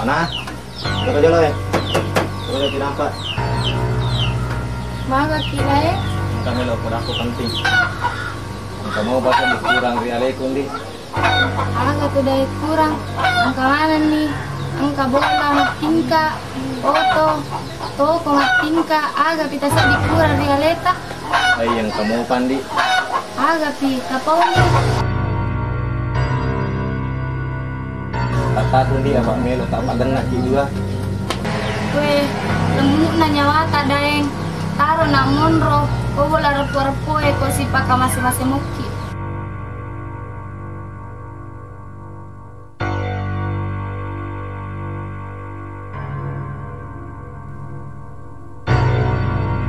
Mana? Coba jalan ya. Coba lihat nampak. Baga kira ya. Kami lo aku penting. Kamu bakal dikurang rialekun di. Agak tuh dari kurang. Angka mana nih? Angka bola, tingka, foto, toko, tingka. Agak kita sedih kurang rialeta. Yang kamu pandi. Agak pi kapau nih. Kata tuh dia Pak Melo tak padan nak juga. Kue lemu na nyawa daeng. Taro na monro. Kau bola repo-repo ko si paka masing-masing muki.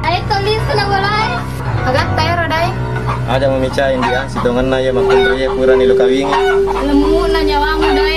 Ayo tulis na boleh. Agak tayo dai. Ada memicain dia, sitongan na ya makin dia kurang ilu kawing. Lemu na nyawa mo dai.